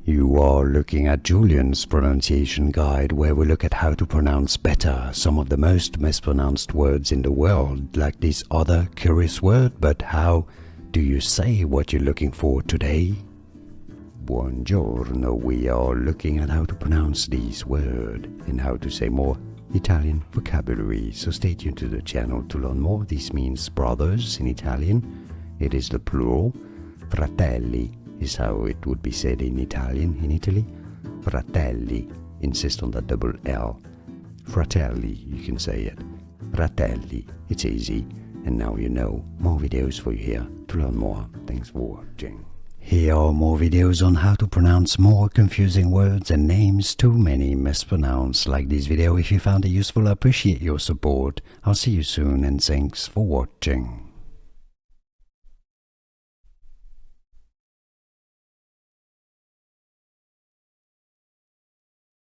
You are looking at Julian's pronunciation guide, where we look at how to pronounce better some of the most mispronounced words in the world, like this other curious word. But how do you say what you're looking for today? Buongiorno, we are looking at how to pronounce this word and how to say more Italian vocabulary. So stay tuned to the channel to learn more. This means brothers in Italian. It is the plural. Fratelli is how it would be said in Italian in Italy. Fratelli, insist on that double L. Fratelli, you can say it. Fratelli, it's easy. And now you know. More videos for you here to learn more. Thanks for watching. Here are more videos on how to pronounce more confusing words and names too many mispronounced. Like this video if you found it useful. I appreciate your support. I'll see you soon and thanks for watching.